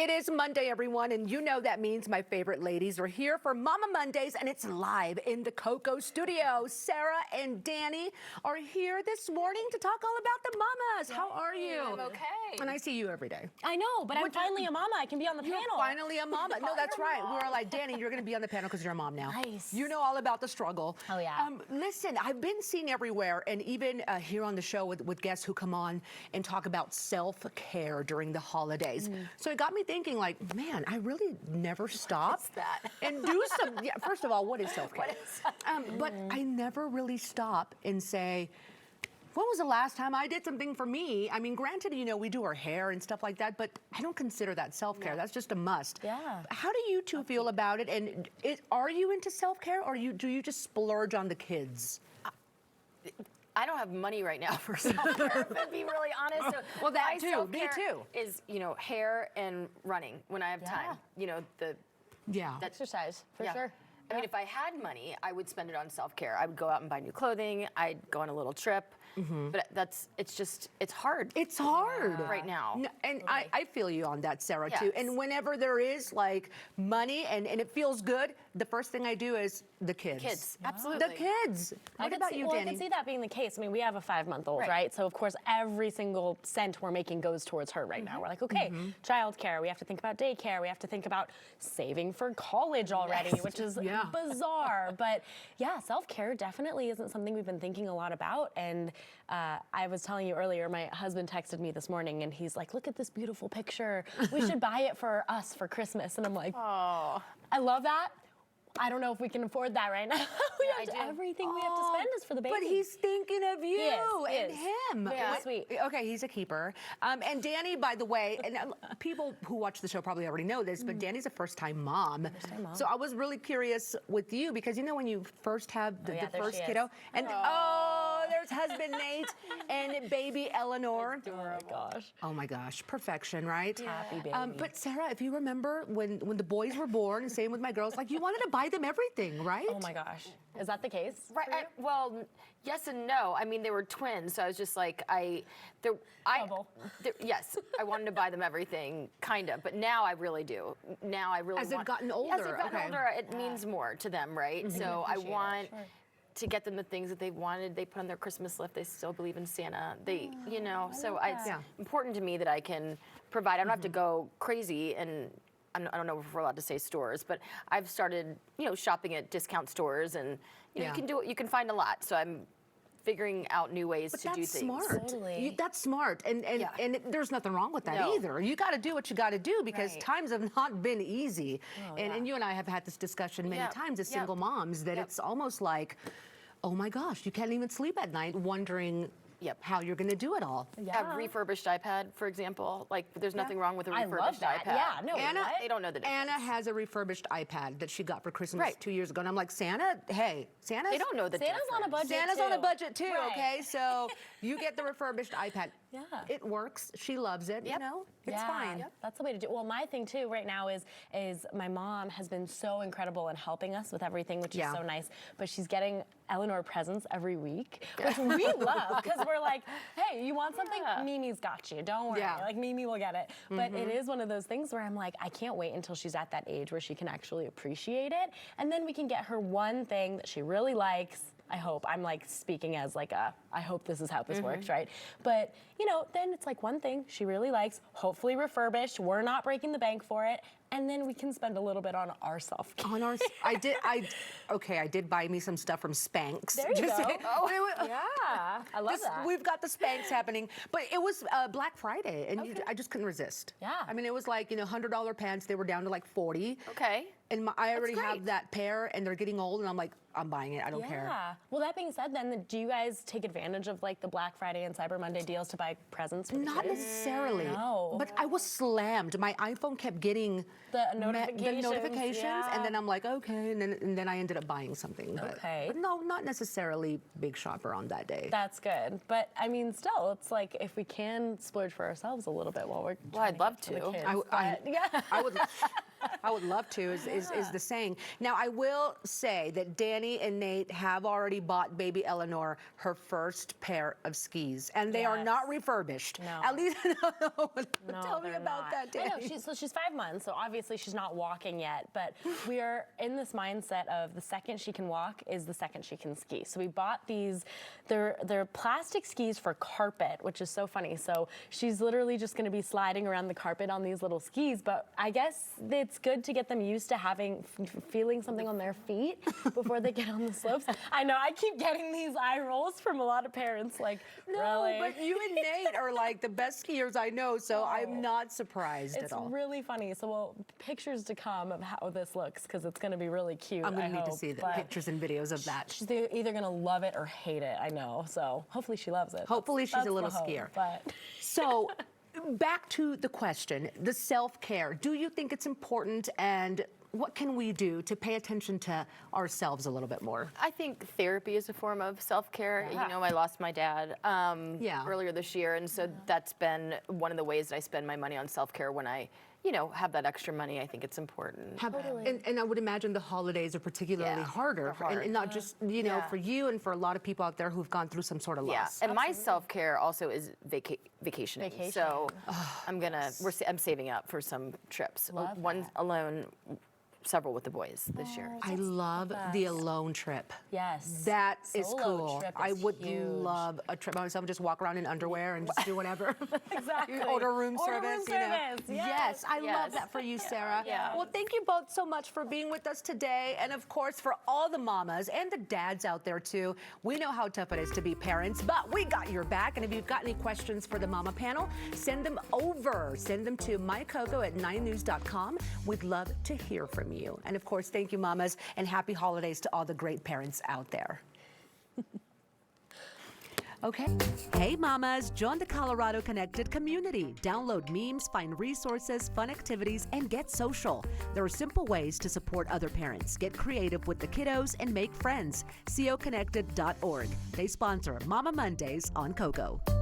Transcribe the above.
It is Monday, everyone, and you know that means my favorite ladies are here for Mama Mondays, and it's live in the KUSA studio. Sarah and Danny are here this morning to talk all about the mamas. How are you? I'm okay. And I see you every day. I know, but I'm finally a mama. I can be on the panel. Finally a mama. No, that's right. We were like, Danny, you're going to be on the panel because you're a mom now. Nice. You know all about the struggle. Oh, yeah. Listen, I've been seen everywhere, and even here on the show with guests who come on and talk about self-care during the holidays. So it got me thinking, like, man, I really never stop and do some. Yeah, first of all, what is self-care? But I never really stop and say, when was the last time I did something for me? I mean, granted, you know, we do our hair and stuff like that, but I don't consider that self-care. No. That's just a must. Yeah. How do you two feel about it? And are you into self-care, or do you just splurge on the kids? I don't have money right now for self-care, to be really honest. So well, that too, me too. Is, you know, hair and running when I have time. You know, exercise, for sure. I mean, if I had money, I would spend it on self-care. I would go out and buy new clothing. I'd go on a little trip. But it's hard. It's hard right now. No, and I feel you on that, Sarah, too. And whenever there is like money and it feels good, the first thing I do is the kids. Kids, absolutely. The kids. What about you, Danny? I can see that being the case. I mean, we have a 5-month-old, right? So of course, every single cent we're making goes towards her right now. We're like, okay, childcare. We have to think about daycare. We have to think about saving for college already, which is bizarre. But yeah, self-care definitely isn't something we've been thinking a lot about. And I was telling you earlier, my husband texted me this morning and he's like, look at this beautiful picture. We should buy it for us for Christmas. And I'm like, oh, I love that. I don't know if we can afford that right now. Everything we have to spend is for the baby. But he's thinking of you and him. Yeah, sweet. Okay, he's a keeper. And Danny, by the way, and people who watch the show probably already know this, but Danny's a first-time mom. So I was really curious with you because, you know, when you first have the first kiddo, and there's husband Nate and baby Eleanor. Oh my gosh. Oh my gosh, perfection, right? Happy baby. But Sarah, if you remember when the boys were born, and same with my girls, like you wanted to buy them everything, right? Oh my gosh. Is that the case? Right. Well, yes and no. I mean, they were twins, so I was just like, yes, I wanted to buy them everything, kind of. But now I really do. Now I really As they've gotten older. As they've gotten older, it means more to them, right? So I want to get them the things that they wanted. They put on their Christmas list. They still believe in Santa. They, you know, so it's important to me that I can provide. I don't have to go crazy and. I don't know if we're allowed to say stores, but I've started, you know, shopping at discount stores, and you know, you can find a lot. So I'm figuring out new ways to do things. Smart. That's smart, and there's nothing wrong with that either. You got to do what you got to do because times have not been easy, and you and I have had this discussion many times as single moms that it's almost like, oh my gosh, you can't even sleep at night wondering. How you're going to do it all. A refurbished iPad, for example. Like, there's nothing wrong with a refurbished iPad. Yeah, no, Anna, they don't know the difference. Anna has a refurbished iPad that she got for Christmas 2 years ago. And I'm like, Santa, hey, Santa's... They don't know the difference. Santa's on a budget, Santa's on a budget, too, okay? So you get the refurbished iPad. It works. She loves it, you know? It's fine. That's the way to do it. Well, my thing, too, right now is my mom has been so incredible in helping us with everything, which is so nice. But she's getting Eleanor presents every week, which we love, because we're like, hey, you want something? Mimi's got you. Don't worry. Like, Mimi will get it. But it is one of those things where I'm like, I can't wait until she's at that age where she can actually appreciate it. And then we can get her one thing that she really likes. I hope. I'm like speaking as like I hope this is how this works, right? But, you know, then it's like one thing she really likes, hopefully refurbished. We're not breaking the bank for it. And then we can spend a little bit on our self-care. On our, I did buy me some stuff from Spanx. There you go. Yeah, I love that. We've got the Spanx happening, but it was Black Friday, and I just couldn't resist. Yeah. I mean, it was like, you know, $100 pants. They were down to like 40. Okay. And I already have that pair, and they're getting old, and I'm like, I'm buying it. I don't care. Yeah. Well, that being said, then, do you guys take advantage of like the Black Friday and Cyber Monday deals to buy presents for the Not kids? necessarily. No. But I was slammed. My iPhone kept getting the notifications, and then I'm like, okay, and then I ended up buying something. But no, not necessarily big shopper on that day. That's good. But I mean, still, it's like if we can splurge for ourselves a little bit while we're I'd love to. I would. I would love to, is the saying. Now, I will say that Danny and Nate have already bought baby Eleanor her first pair of skis, and they are not refurbished. No. At least, No, tell me they're about not. that, Danny. I know, she's 5 months, so obviously she's not walking yet, but we are in this mindset of the second she can walk is the second she can ski. So we bought these, they're plastic skis for carpet, which is so funny. So she's literally just gonna be sliding around the carpet on these little skis, but I guess it's good to get them used to feeling something on their feet before they get on the slopes. I know, I keep getting these eye rolls from a lot of parents, like, No, really? but you and Nate are like the best skiers I know, so I'm not surprised at all. It's really funny. So, well, pictures to come of how this looks, because it's going to be really cute. I'm going to need to hope, see the but pictures and videos of that. She's either going to love it or hate it, I know. So hopefully she loves it. Hopefully she's a little the hope, skier. But So, back to the question, the self-care. Do you think it's important, and what can we do to pay attention to ourselves a little bit more? I think therapy is a form of self-care. You know, I lost my dad earlier this year, and so that's been one of the ways that I spend my money on self-care when I, you know, have that extra money. I think it's important. And I would imagine the holidays are particularly harder, and not just, you know, for you and for a lot of people out there who've gone through some sort of loss. And my self-care also is vacationing. So I'm saving up for some trips. One alone, several with the boys this year. I love the alone trip. yes. That is Solo cool. trip I is would huge. love a trip by myself and just walk around in underwear and just do whatever. Exactly. Order room Order service, room you know. service, Yes, I love yes. that for you, Sarah. Yeah. Well, thank you both so much for being with us today. And of course, for all the mamas and the dads out there too, we know how tough it is to be parents, but we got your back. And if you've got any questions for the mama panel, send them over. Send them to mycoco@9news.com. We'd love to hear from you. And of course, thank you, mamas, and happy holidays to all the great parents out there. Okay. Hey, mamas, join the Colorado Connected community. Download memes, find resources, fun activities, and get social. There are simple ways to support other parents. Get creative with the kiddos and make friends. coconnected.org. They sponsor Mama Mondays on KUSA-TV.